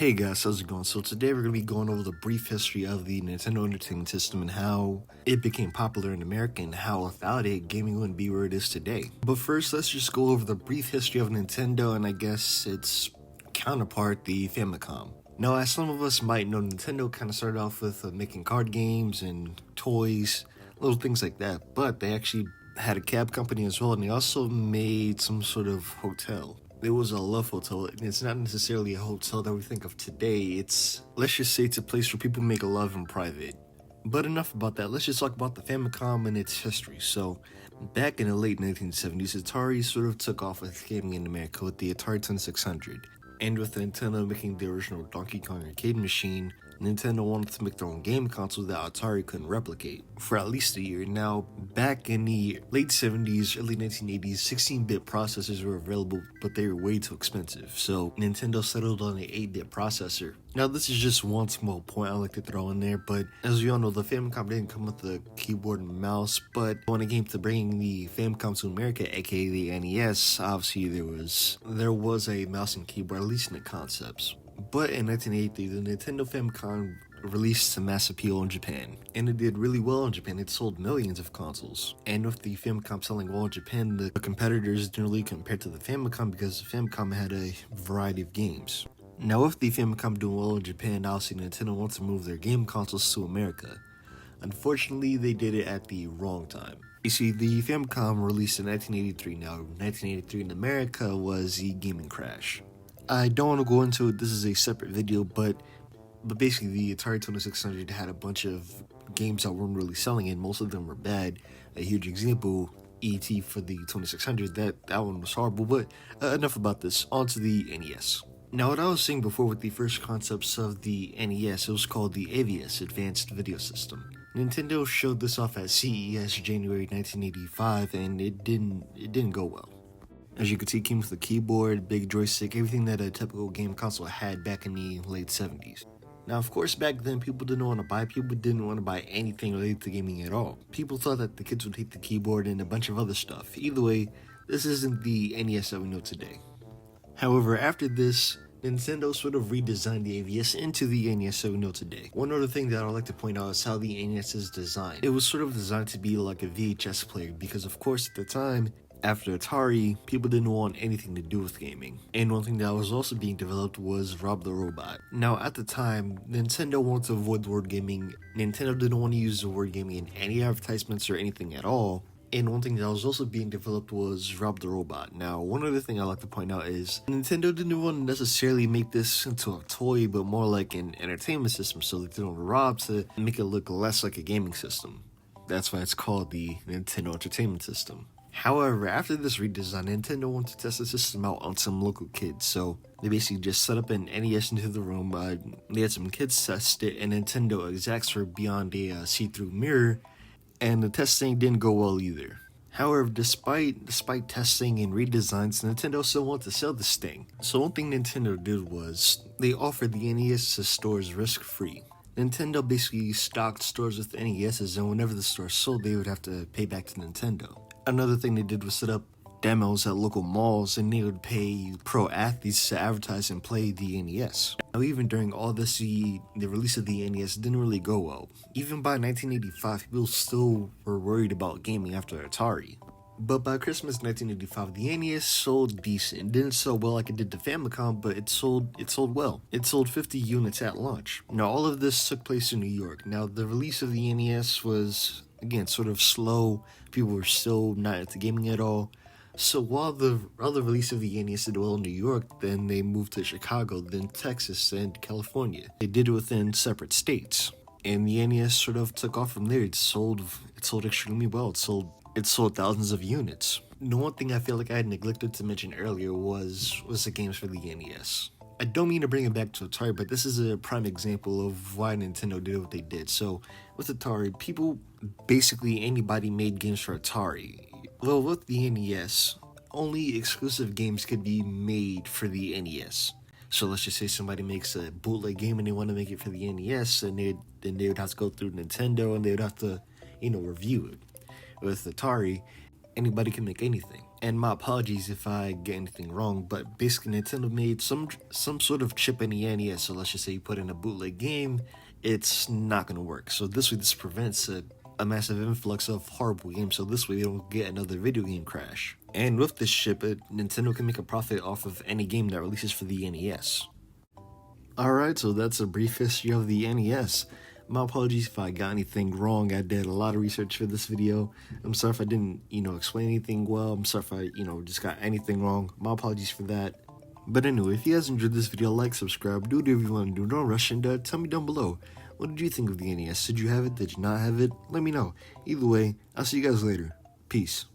Hey guys, how's it going? So today we're going to be going over the brief history of the Nintendo Entertainment System and how it became popular in America and how without it, gaming wouldn't be where it is today. But first, let's just go over the brief history of Nintendo and I guess its counterpart, the Famicom. Now, as some of us might know, Nintendo kind of started off with making card games and toys, little things like that, but they actually had a cab company as well, and they also made some sort of hotel. It was a love hotel, and it's not necessarily a hotel that we think of today. Let's just say it's a place where people make love in private. But enough about that, let's just talk about the Famicom and its history. So, back in the late 1970s, Atari sort of took off with gaming in America with the Atari 2600. And with Nintendo making the original Donkey Kong arcade machine, Nintendo wanted to make their own game console that Atari couldn't replicate for at least a year. Now, back in the late 70s, early 1980s, 16-bit processors were available, but they were way too expensive. So Nintendo settled on an 8-bit processor. Now, this is just one small point I like to throw in there, but as we all know, the Famicom didn't come with a keyboard and mouse, but when it came to bringing the Famicom to America, aka the NES, obviously there was a mouse and keyboard, at least in the concepts. But in 1983, the Nintendo Famicom released to mass appeal in Japan, and it did really well in Japan. It sold millions of consoles, and with the Famicom selling well in Japan, the competitors didn't really compare to the Famicom because the Famicom had a variety of games. Now, with the Famicom doing well in Japan, obviously Nintendo wants to move their game consoles to America. Unfortunately, they did it at the wrong time. You see, the Famicom released in 1983. Now, 1983 in America was the gaming crash. I don't want to go into it, this is a separate video, but basically the Atari 2600 had a bunch of games that weren't really selling and most of them were bad. A huge example, E.T. for the 2600, that one was horrible, but enough about this, on to the NES. Now, what I was saying before with the first concepts of the NES, it was called the AVS, Advanced Video System. Nintendo showed this off at CES January 1985 and it didn't go well. As you can see, it came with a keyboard, big joystick, everything that a typical game console had back in the late 70s. Now, of course, back then, people didn't want to buy anything related to gaming at all. People thought that the kids would hate the keyboard and a bunch of other stuff. Either way, this isn't the NES that we know today. However, after this, Nintendo sort of redesigned the AVS into the NES that we know today. One other thing that I'd like to point out is how the NES is designed. It was sort of designed to be like a VHS player because, of course, at the time, after Atari, people didn't want anything to do with gaming. And one thing that was also being developed was Rob the Robot. Now, at the time, Nintendo wanted to avoid the word gaming. Nintendo didn't want to use the word gaming in any advertisements or anything at all. And one thing that was also being developed was Rob the Robot. Now, one other thing I'd like to point out is Nintendo didn't want to necessarily make this into a toy, but more like an entertainment system, so they did on Rob to make it look less like a gaming system. That's why it's called the Nintendo Entertainment System. However, after this redesign, Nintendo wanted to test the system out on some local kids, so they basically just set up an NES into the room, they had some kids test it, and Nintendo execs were beyond a see-through mirror, and the testing didn't go well either. However, despite testing and redesigns, Nintendo still wanted to sell this thing. So one thing Nintendo did was, they offered the NES to stores risk-free. Nintendo basically stocked stores with NESs, and whenever the store sold, they would have to pay back to Nintendo. Another thing they did was set up demos at local malls, and they would pay pro athletes to advertise and play the NES. Now, even during all this, the release of the NES didn't really go well. Even by 1985, people still were worried about gaming after Atari. But by Christmas 1985, the NES sold decent. It didn't sell well like it did the Famicom, but it sold well. It sold 50 units at launch. Now, all of this took place in New York. Now, the release of the NES was, again, sort of slow. People were still not into gaming at all. So while the release of the NES did well in New York, then they moved to Chicago, then Texas, and California. They did it within separate states. And the NES sort of took off from there. It sold extremely well. It sold thousands of units. The one thing I feel like I had neglected to mention earlier was the games for the NES. I don't mean to bring it back to Atari, but this is a prime example of why Nintendo did what they did. So with Atari, anybody made games for Atari. Well, with the NES, only exclusive games could be made for the NES. So let's just say somebody makes a bootleg game and they want to make it for the NES, and they would have to go through Nintendo and they would have to, review it. With Atari, anybody can make anything. And my apologies if I get anything wrong, but basically Nintendo made some sort of chip in the NES. So let's just say you put in a bootleg game, it's not gonna work. So this way, this prevents a massive influx of horrible games. So this way, we don't get another video game crash. And with this chip, Nintendo can make a profit off of any game that releases for the NES. Alright, so that's a brief history of the NES. My apologies if I got anything wrong. I did a lot of research for this video. I'm sorry if I didn't, explain anything well. I'm sorry if I, just got anything wrong. My apologies for that. But anyway, if you guys enjoyed this video, like, subscribe, do whatever you want to do. Don't rush, and tell me down below. What did you think of the NES? Did you have it? Did you not have it? Let me know. Either way, I'll see you guys later. Peace.